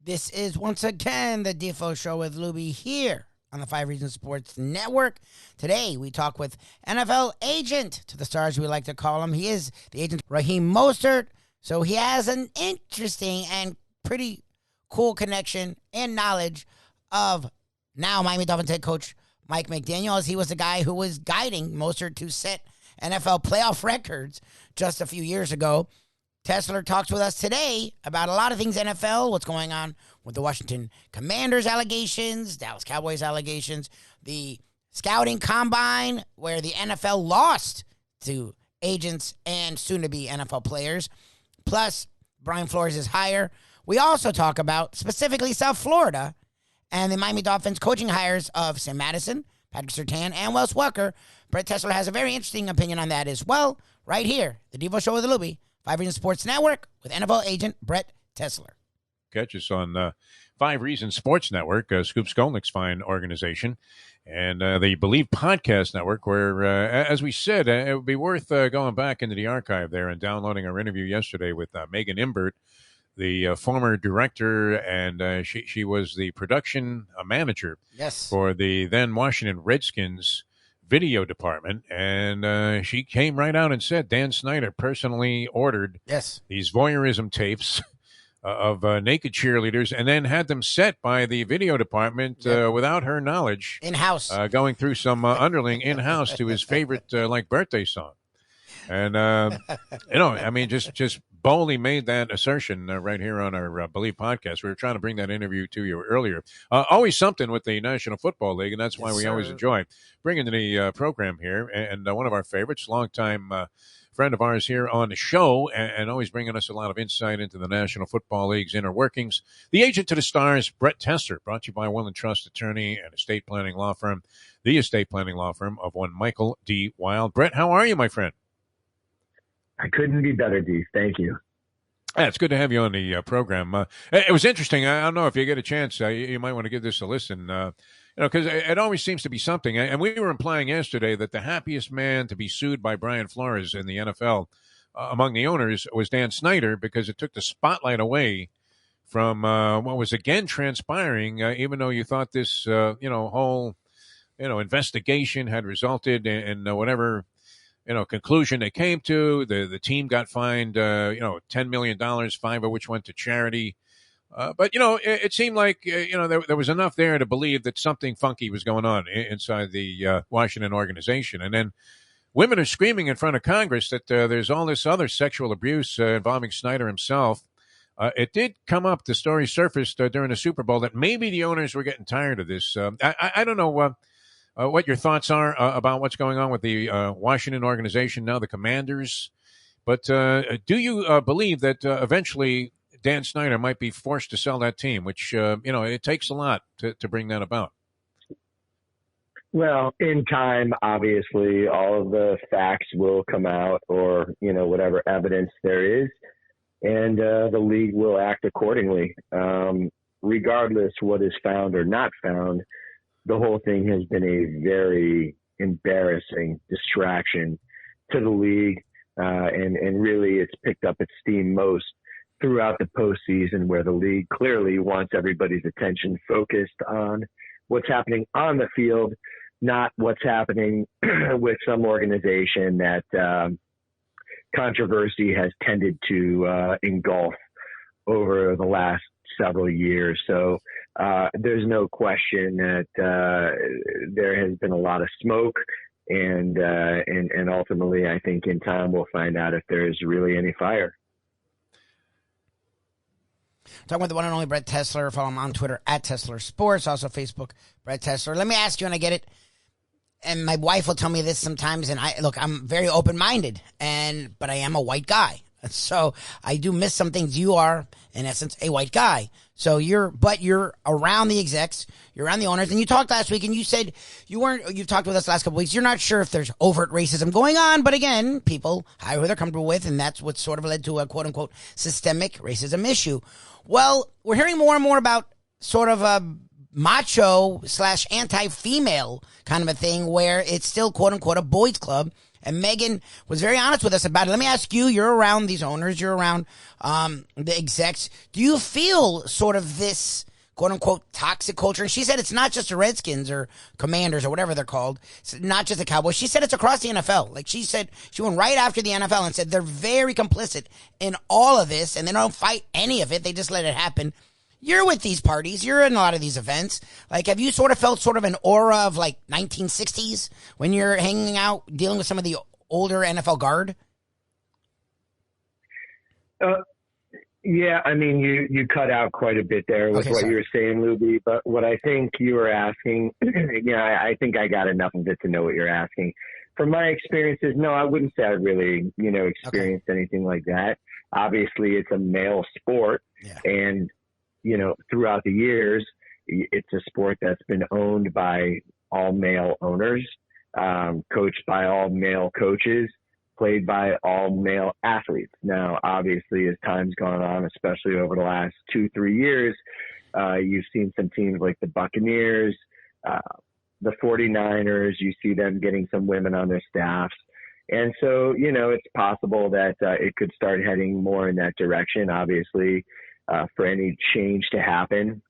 This is once again the Defo Show with Lubie here on the 5 Reasons Sports Network. Today we talk with NFL agent, to the stars we like to call him. He is the agent Raheem Mostert, so he has an interesting and pretty cool connection and knowledge of now Miami Dolphins head coach Mike McDaniel, as he was the guy who was guiding Mostert to set NFL playoff records just a few years ago. Tessler talks with us today about a lot of things NFL, what's going on with the Washington Commanders allegations, Dallas Cowboys allegations, the scouting combine where the NFL lost to agents and soon-to-be NFL players, plus Brian Flores' hire. We also talk about specifically South Florida and the Miami Dolphins coaching hires of Sam Madison, Patrick Surtain, and Wes Welker. Brett Tessler has a very interesting opinion on that as well, right here, the Devo Show with the Lubie, 5 Reasons Sports Network with NFL agent Brett Tessler. Catch us on 5 Reasons Sports Network, Scoop Skolnick's fine organization, and the Believe Podcast Network, where, as we said, it would be worth going back into the archive there and downloading our interview yesterday with Megan Imbert, the former director, and she was the production manager for the then Washington Redskins video department, and she came right out and said Dan Snyder personally ordered these voyeurism tapes of naked cheerleaders and then had them set by the video department without her knowledge in-house, going through some underling in-house to his favorite birthday song. And I mean, just boldly made that assertion right here on our Believe podcast. We were trying to bring that interview to you earlier. Always something with the National Football League, and that's why we always enjoy bringing the program here. And one of our favorites, longtime friend of ours here on the show, and always bringing us a lot of insight into the National Football League's inner workings. The agent to the stars, Brett Tessler, brought to you by Will & Trust Attorney and Estate Planning Law Firm, the estate planning law firm of one Michael D. Wild. Brett, how are you, my friend? I couldn't be better, D. Thank you. Yeah, it's good to have you on the program. It was interesting. I don't know if you get a chance, you might want to give this a listen. Because it always seems to be something. And we were implying yesterday that the happiest man to be sued by Brian Flores in the NFL among the owners was Dan Snyder, because it took the spotlight away from what was again transpiring, even though you thought this, whole, investigation had resulted in whatever conclusion they came to. The team got fined, $10 million, $5 of which went to charity. But it seemed like, there was enough there to believe that something funky was going on inside the Washington organization. And then women are screaming in front of Congress that there's all this other sexual abuse involving Snyder himself. It did come up, the story surfaced during the Super Bowl, that maybe the owners were getting tired of this. I don't know what your thoughts are about what's going on with the Washington organization, now the Commanders. But do you believe that eventually Dan Snyder might be forced to sell that team, which, it takes a lot to bring that about? Well, in time, obviously, all of the facts will come out, or, whatever evidence there is, and the league will act accordingly. Regardless what is found or not found, the whole thing has been a very embarrassing distraction to the league, and really it's picked up its steam most throughout the postseason, where the league clearly wants everybody's attention focused on what's happening on the field, not what's happening with some organization that controversy has tended to engulf over the last several years. So there's no question that there has been a lot of smoke, and ultimately, I think in time we'll find out if there's really any fire. Talking with the one and only Brett Tessler. Follow him on Twitter at Tessler Sports. Also Facebook, Brett Tessler. Let me ask you, and I get it, and my wife will tell me this sometimes, and I'm very open-minded, but I am a white guy. So I do miss some things. You are, in essence, a white guy. So you're around the execs, you're around the owners, and you talked last week, and you said you've talked with us the last couple of weeks, you're not sure if there's overt racism going on, but again, people hire who they're comfortable with, and that's what sort of led to a quote-unquote systemic racism issue. Well, we're hearing more and more about sort of a macho / anti-female kind of a thing, where it's still quote-unquote a boys club, And Megan was very honest with us about it. Let me ask you, you're around these owners, you're around the execs. Do you feel sort of this quote-unquote toxic culture? And she said it's not just the Redskins or Commanders or whatever they're called. It's not just the Cowboys. She said it's across the NFL. Like she said, she went right after the NFL and said they're very complicit in all of this, and they don't fight any of it. They just let it happen. You're with these parties. You're in a lot of these events. Like, have you sort of felt sort of an aura of like 1960s when you're hanging out, dealing with some of the older NFL guard? Yeah, I mean, you cut out quite a bit there with what you were saying, Lubie. But what I think you were asking, I think I got enough of it to know what you're asking. From my experiences, no, I wouldn't say I really, experienced anything like that. Obviously, it's a male sport, and throughout the years, it's a sport that's been owned by all male owners, coached by all male coaches, played by all male athletes. Now, obviously, as time's gone on, especially over the last 2-3 years, you've seen some teams like the Buccaneers, the 49ers, you see them getting some women on their staffs. And so, it's possible that it could start heading more in that direction. Obviously, for any change to happen,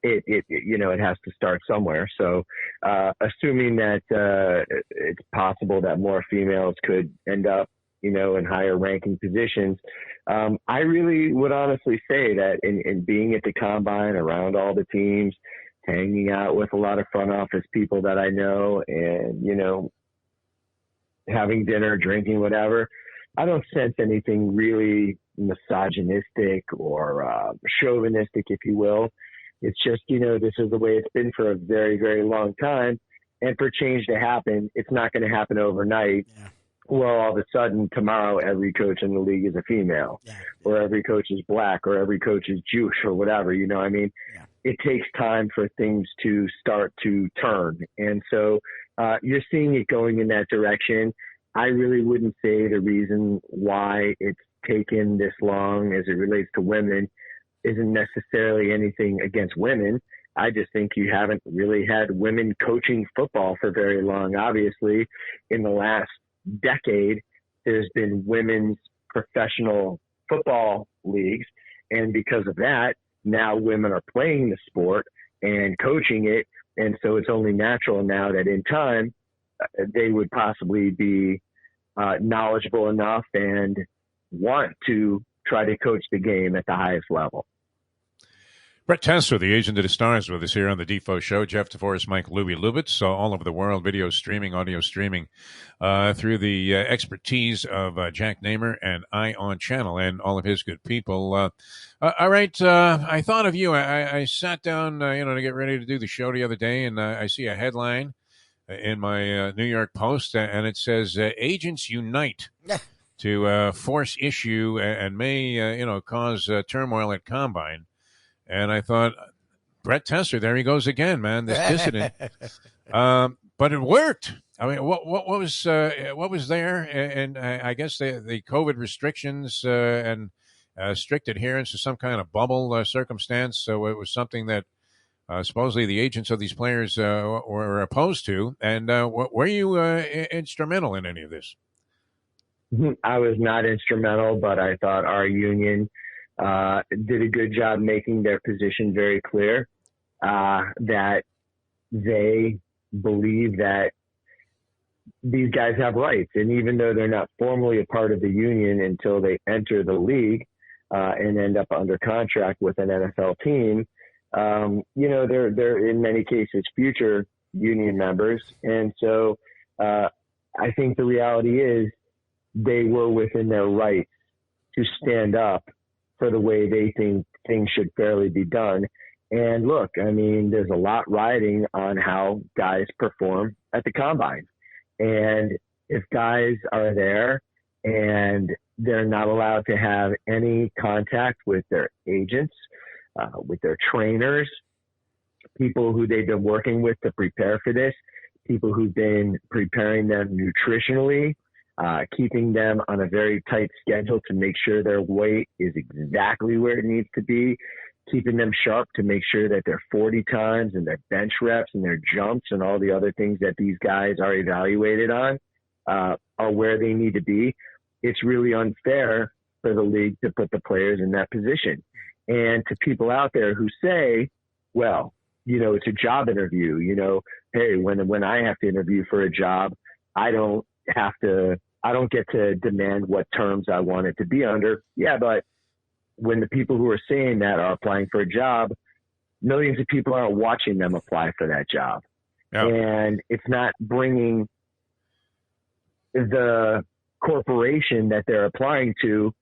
it has to start somewhere. So, assuming that it's possible that more females could end up, in higher ranking positions, I really would honestly say that in being at the combine, around all the teams, hanging out with a lot of front office people that I know, and having dinner, drinking, whatever, I don't sense anything really misogynistic or chauvinistic, if you will. It's just, this is the way it's been for a very, very long time. And for change to happen, it's not going to happen overnight. Yeah. Well, all of a sudden, tomorrow, every coach in the league is a female, or every coach is black, or every coach is Jewish, or whatever. You know what I mean? Yeah. It takes time for things to start to turn. And so you're seeing it going in that direction. I really wouldn't say the reason why it's taken this long as it relates to women isn't necessarily anything against women. I just think you haven't really had women coaching football for very long. Obviously, in the last decade, there's been women's professional football leagues. And because of that, now women are playing the sport and coaching it. And so it's only natural now that in time, they would possibly be knowledgeable enough and want to try to coach the game at the highest level. Brett Tessler, the agent of the stars, with us here on the Defo Show. Jeff DeForest, Mike Lubie Lubitz, all over the world, video streaming, audio streaming, through the expertise of Jack Namer and On Channel and all of his good people. All right, I thought of you. I sat down, to get ready to do the show the other day, and I see a headline in my New York Post, and it says, Agents Unite to force issue and may, cause turmoil at Combine. And I thought, Brett Tessler, there he goes again, man, this dissident. But it worked. I mean, what was there? And I guess the COVID restrictions and strict adherence to some kind of bubble circumstance. So it was something that supposedly the agents of these players were opposed to. And were you instrumental in any of this? I was not instrumental, but I thought our union did a good job making their position very clear, that they believe that these guys have rights. And even though they're not formally a part of the union until they enter the league and end up under contract with an NFL team, they're in many cases future union members. And so I think the reality is they were within their rights to stand up for the way they think things should fairly be done. And look, I mean, there's a lot riding on how guys perform at the combine. And if guys are there and they're not allowed to have any contact with their agents, with their trainers, people who they've been working with to prepare for this, people who've been preparing them nutritionally, keeping them on a very tight schedule to make sure their weight is exactly where it needs to be, keeping them sharp to make sure that their 40 times and their bench reps and their jumps and all the other things that these guys are evaluated on are where they need to be, it's really unfair for the league to put the players in that position. And to people out there who say, well, it's a job interview, hey, when I have to interview for a job, I don't get to demand what terms I want it to be under. Yeah, but when the people who are saying that are applying for a job, millions of people aren't watching them apply for that job. Yep. And it's not bringing the corporation that they're applying to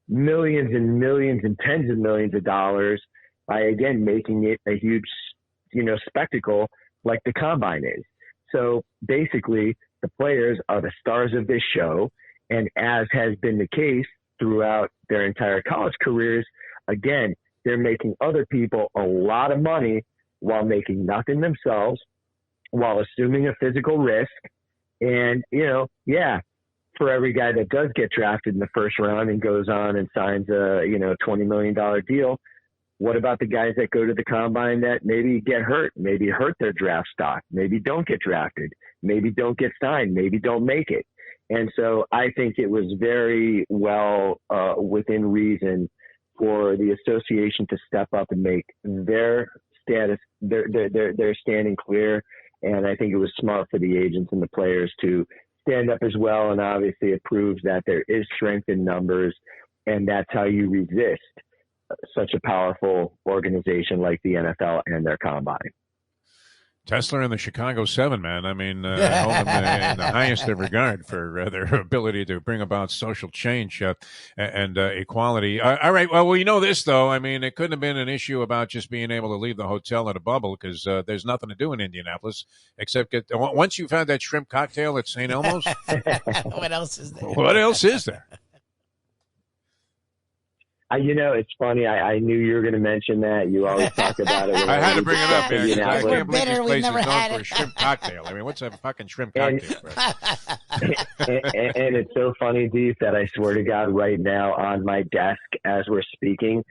millions and millions and tens of millions of dollars by, again, making it a huge, spectacle like the combine is. So basically, the players are the stars of this show. And as has been the case throughout their entire college careers, again, they're making other people a lot of money while making nothing themselves, while assuming a physical risk. And, for every guy that does get drafted in the first round and goes on and signs a, $20 million deal, what about the guys that go to the combine that maybe get hurt, maybe hurt their draft stock, maybe don't get drafted, maybe don't get signed, maybe don't make it? And so I think it was very well within reason for the association to step up and make their status, their standing clear. And I think it was smart for the agents and the players to stand up as well. And obviously it proves that there is strength in numbers, and that's how you resist such a powerful organization like the NFL and their combine. Tessler and the Chicago 7, man. I mean, I hold them in the highest of regard for their ability to bring about social change and equality. All right. Well, we know this, though. I mean, it couldn't have been an issue about just being able to leave the hotel in a bubble, because there's nothing to do in Indianapolis except once you've had that shrimp cocktail at St. Elmo's. What else is there? What else is there? It's funny. I knew you were going to mention that. You always talk about it. I had to bring it up. Yeah, we're bitter. We never had it. A shrimp cocktail. I mean, what's a fucking shrimp cocktail? And it's so funny, Deef, that I swear to God, right now on my desk as we're speaking,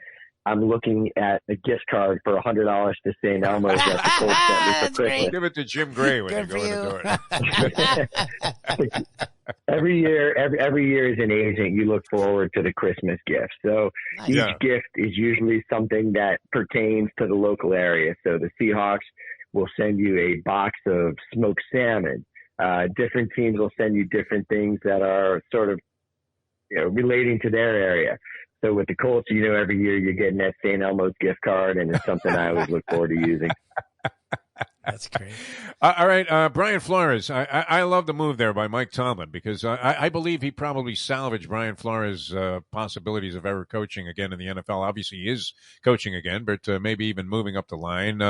I'm looking at a gift card for $100 to St. Elmo's that the Colts sent me for Christmas. Give it to Jim Gray when you go in the door. Every year as an agent, you look forward to the Christmas gift. So each gift is usually something that pertains to the local area. So the Seahawks will send you a box of smoked salmon. Different teams will send you different things that are sort of relating to their area. So with the Colts, every year you're getting that St. Elmo's gift card, and it's something I always look forward to using. That's great. All right, Brian Flores. I love the move there by Mike Tomlin, because I believe he probably salvaged Brian Flores' possibilities of ever coaching again in the NFL. Obviously, he is coaching again, but maybe even moving up the line.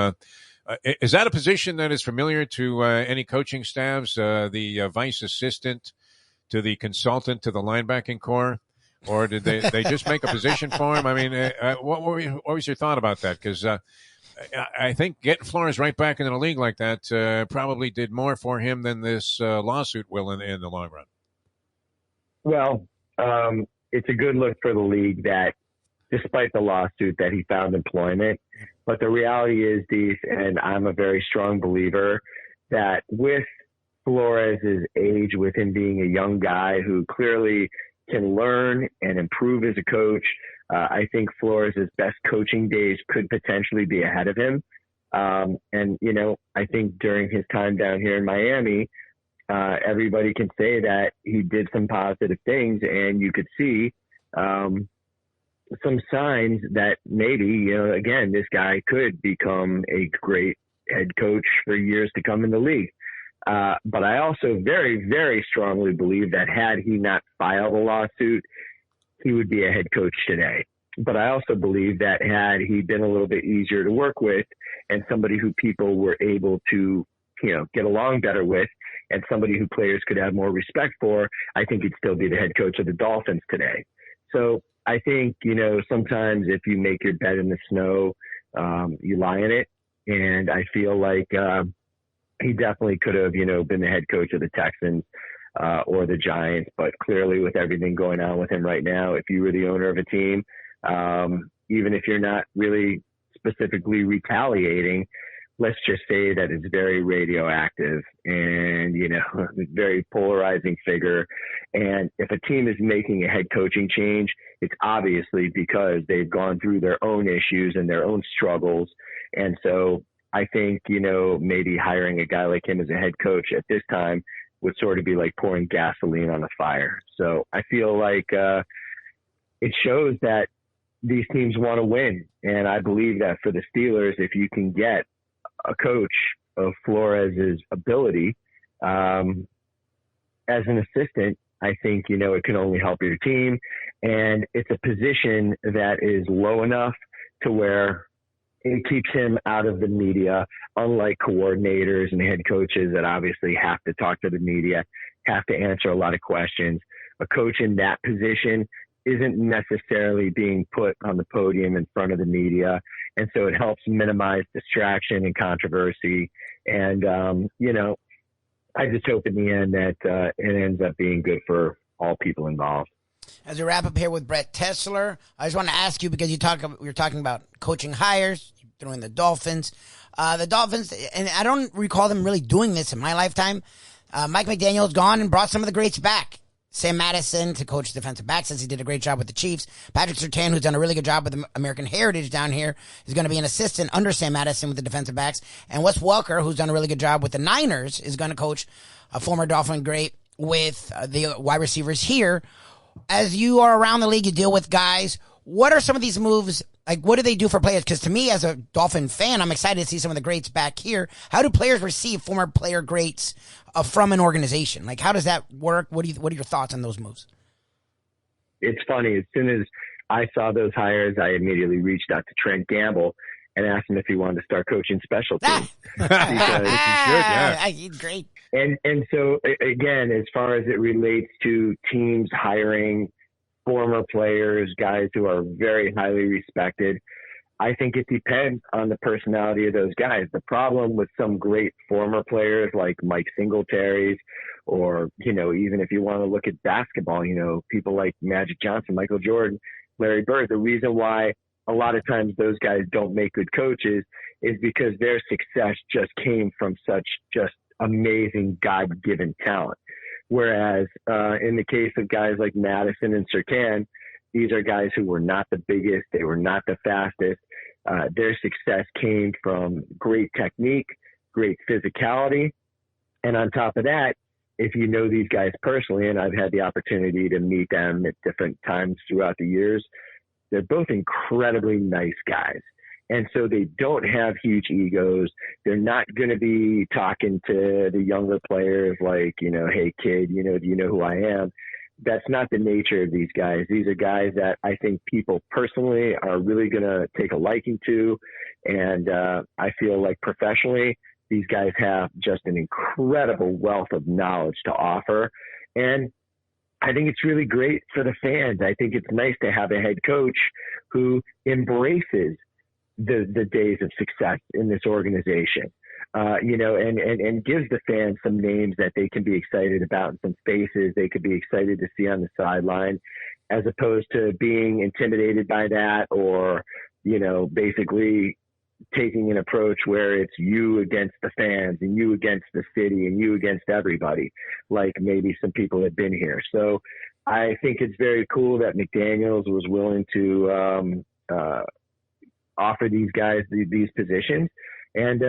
Is that a position that is familiar to any coaching staffs, the vice assistant to the consultant to the linebacking core? Or did they just make a position for him? I mean, what was your thought about that? Because I think getting Flores right back into the league like that probably did more for him than this lawsuit will in the long run. Well, it's a good look for the league that despite the lawsuit that he found employment. But the reality is, Dees, and I'm a very strong believer, that with Flores' age, with him being a young guy who clearly can learn and improve as a coach, I think Flores' best coaching days could potentially be ahead of him. And, I think during his time down here in Miami, everybody can say that he did some positive things, and you could see some signs that maybe, again, this guy could become a great head coach for years to come in the league. But I also very, very strongly believe that had he not filed a lawsuit, he would be a head coach today. But I also believe that had he been a little bit easier to work with and somebody who people were able to, get along better with, and somebody who players could have more respect for, I think he'd still be the head coach of the Dolphins today. So I think, sometimes if you make your bed in the snow, you lie in it. And I feel like, he definitely could have, been the head coach of the Texans or the Giants. But clearly, with everything going on with him right now, if you were the owner of a team, even if you're not really specifically retaliating, let's just say that it's very radioactive and, very polarizing figure. And if a team is making a head coaching change, it's obviously because they've gone through their own issues and their own struggles. And so I think, maybe hiring a guy like him as a head coach at this time would sort of be like pouring gasoline on a fire. So I feel like it shows that these teams want to win. And I believe that for the Steelers, if you can get a coach of Flores's ability as an assistant, I think, it can only help your team. And it's a position that is low enough to where it keeps him out of the media, unlike coordinators and head coaches that obviously have to talk to the media, have to answer a lot of questions. A coach in that position isn't necessarily being put on the podium in front of the media. And so it helps minimize distraction and controversy. And, I just hope in the end that it ends up being good for all people involved. As we wrap up here with Brett Tessler, I just want to ask you, because we were talking about coaching hires, throwing the Dolphins. The Dolphins, and I don't recall them really doing this in my lifetime. Mike McDaniel's gone and brought some of the greats back. Sam Madison to coach defensive back, since he did a great job with the Chiefs. Patrick Surtain, who's done a really good job with the American Heritage down here, is going to be an assistant under Sam Madison with the defensive backs. And Wes Welker, who's done a really good job with the Niners, is going to coach a former Dolphin great with the wide receivers here. As you are around the league, you deal with guys. What are some of these moves? Like, what do they do for players? Because to me, as a Dolphin fan, I'm excited to see some of the greats back here. How do players receive former player greats from an organization? Like, how does that work? What are your thoughts on those moves? It's funny. As soon as I saw those hires, I immediately reached out to Trent Gamble and asked him if he wanted to start coaching special teams. He's great. And so, again, as far as it relates to teams hiring former players, guys who are very highly respected, I think it depends on the personality of those guys. The problem with some great former players like Mike Singletary's, or, even if you want to look at basketball, people like Magic Johnson, Michael Jordan, Larry Bird, the reason why a lot of times those guys don't make good coaches is because their success just came from such just amazing God-given talent. Whereas in the case of guys like Madison and Surtain, these are guys who were not the biggest, they were not the fastest. Their success came from great technique, great physicality. And on top of that, if you know these guys personally, and I've had the opportunity to meet them at different times throughout the years, they're both incredibly nice guys. And so they don't have huge egos. They're not going to be talking to the younger players like, hey, kid, do you know who I am? That's not the nature of these guys. These are guys that I think people personally are really going to take a liking to. And I feel like professionally, these guys have just an incredible wealth of knowledge to offer. And I think it's really great for the fans. I think it's nice to have a head coach who embraces the days of success in this organization, and gives the fans some names that they can be excited about and some faces they could be excited to see on the sideline, as opposed to being intimidated by that or, basically taking an approach where it's you against the fans and you against the city and you against everybody, like maybe some people have been here. So I think it's very cool that McDaniels was willing to offer these guys these positions. And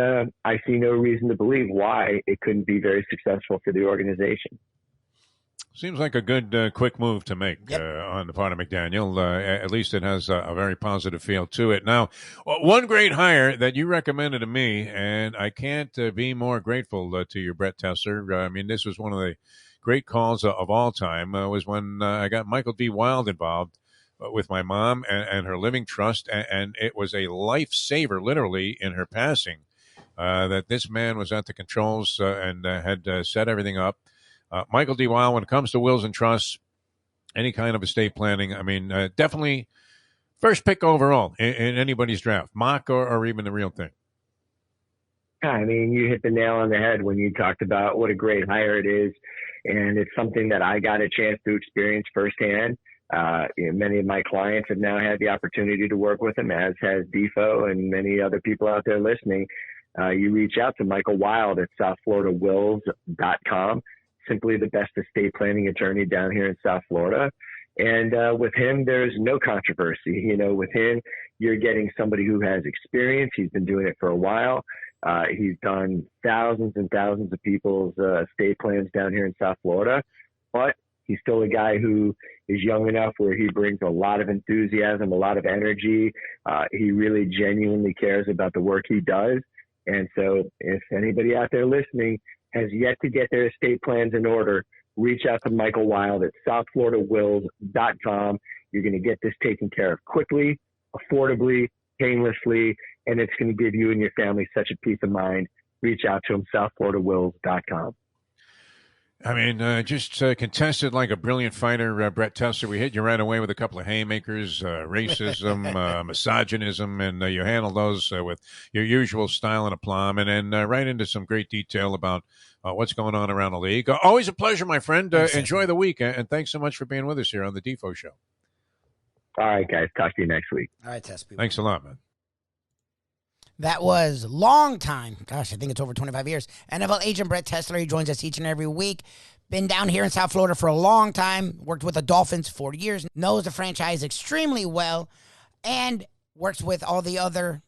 I see no reason to believe why it couldn't be very successful for the organization. Seems like a good quick move to make on the part of McDaniel. At least it has a very positive feel to it. Now, one great hire that you recommended to me, and I can't be more grateful to you, Brett Tessler. I mean, this was one of the great calls of all time, was when I got Michael D. Wild involved with my mom and her living trust, and it was a lifesaver, literally, in her passing, that this man was at the controls and had set everything up. Michael D. Wild, when it comes to wills and trusts, any kind of estate planning, I mean, definitely first pick overall in anybody's draft, mock or even the real thing. I mean, you hit the nail on the head when you talked about what a great hire it is, and it's something that I got a chance to experience firsthand. Many of my clients have now had the opportunity to work with him, as has Defo and many other people out there listening. you reach out to Michael Wild at southfloridawills.com, simply the best estate planning attorney down here in South Florida. And with him, there's no controversy. With him, you're getting somebody who has experience. He's been doing it for a while. He's done thousands and thousands of people's estate plans down here in South Florida. But he's still a guy who is young enough where he brings a lot of enthusiasm, a lot of energy. He really genuinely cares about the work he does. And so if anybody out there listening has yet to get their estate plans in order, reach out to Michael Wild at southfloridawills.com. You're going to get this taken care of quickly, affordably, painlessly, and it's going to give you and your family such a peace of mind. Reach out to him, southfloridawills.com. I mean, just contested like a brilliant fighter, Brett Tessler. We hit you right away with a couple of haymakers, racism, misogynism, and you handle those with your usual style and aplomb, and then right into some great detail about what's going on around the league. Always a pleasure, my friend. Enjoy the week, and thanks so much for being with us here on the Defo Show. All right, guys. Talk to you next week. All right, Tess. Thanks a lot, man. That was long time. Gosh, I think it's over 25 years. NFL agent Brett Tessler. He joins us each and every week. Been down here in South Florida for a long time. Worked with the Dolphins 40 years. Knows the franchise extremely well. And works with all the other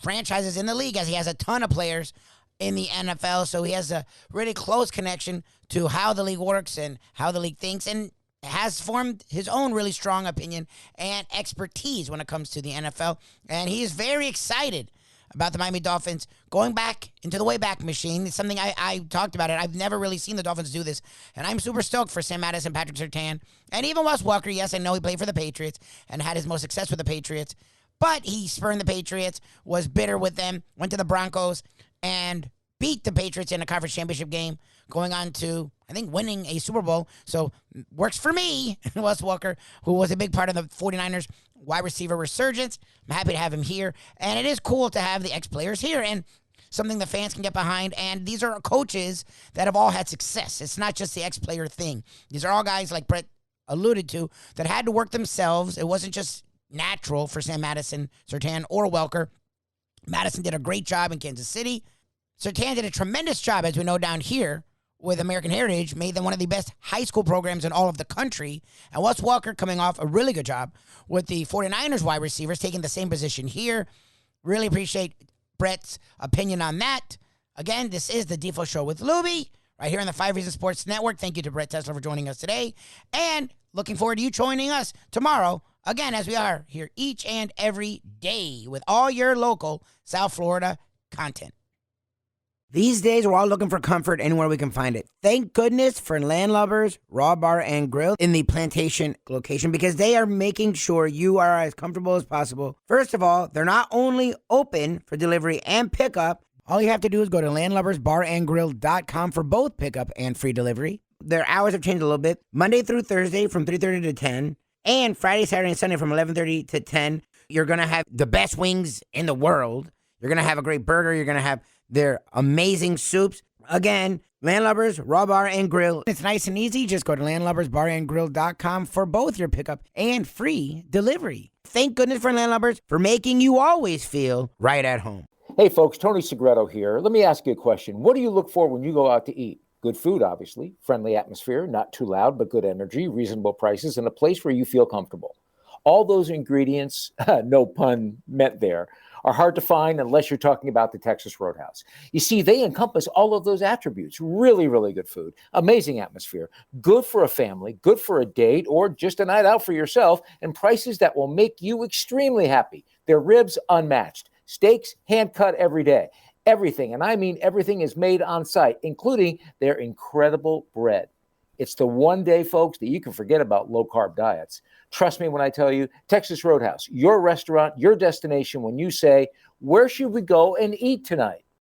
franchises in the league as he has a ton of players in the NFL. So he has a really close connection to how the league works and how the league thinks. And has formed his own really strong opinion and expertise when it comes to the NFL. And he is very excited about the Miami Dolphins going back into the Wayback Machine. It's something I talked about it. I've never really seen the Dolphins do this, and I'm super stoked for Sam Madison, Patrick Surtain, and even Wes Welker. Yes, I know he played for the Patriots and had his most success with the Patriots, but he spurned the Patriots, was bitter with them, went to the Broncos, and beat the Patriots in a conference championship game, going on to, I think, winning a Super Bowl. So works for me, Wes Welker, who was a big part of the 49ers wide receiver resurgence. I'm happy to have him here. And it is cool to have the ex-players here and something the fans can get behind. And these are coaches that have all had success. It's not just the ex-player thing. These are all guys, like Brett alluded to, that had to work themselves. It wasn't just natural for Sam Madison, Surtain, or Welker. Madison did a great job in Kansas City. Surtain did a tremendous job, as we know, down here with American Heritage, made them one of the best high school programs in all of the country. And Wes Welker coming off a really good job with the 49ers wide receivers, taking the same position here. Really appreciate Brett's opinion on that. Again, this is the Defo Show with Lubie, right here on the 5 Reasons Sports Network. Thank you to Brett Tessler for joining us today. And looking forward to you joining us tomorrow, again, as we are here each and every day with all your local South Florida content. These days, we're all looking for comfort anywhere we can find it. Thank goodness for Landlubbers Raw Bar and Grill in the Plantation location, because they are making sure you are as comfortable as possible. First of all, they're not only open for delivery and pickup. All you have to do is go to landlubbersbarandgrill.com for both pickup and free delivery. Their hours have changed a little bit. Monday through Thursday from 3:30 to 10, and Friday, Saturday, and Sunday from 11:30 to 10. You're going to have the best wings in the world. You're going to have a great burger. You're going to have their amazing soups. Again, Landlubbers, Raw Bar and Grill. It's nice and easy. Just go to landlubbersbarandgrill.com for both your pickup and free delivery. Thank goodness for Landlubbers for making you always feel right at home. Hey folks, Tony Segreto here. Let me ask you a question. What do you look for when you go out to eat? Good food, obviously. Friendly atmosphere, not too loud, but good energy, reasonable prices, and a place where you feel comfortable. All those ingredients, no pun meant there, are hard to find unless you're talking about the Texas Roadhouse. You see, they encompass all of those attributes. Really, really good food, amazing atmosphere, good for a family, good for a date, or just a night out for yourself, and prices that will make you extremely happy. Their ribs, unmatched. Steaks, hand-cut every day. Everything, and I mean everything, is made on site, including their incredible bread. It's the one day, folks, that you can forget about low-carb diets. Trust me when I tell you, Texas Roadhouse, your restaurant, your destination when you say, where should we go and eat tonight?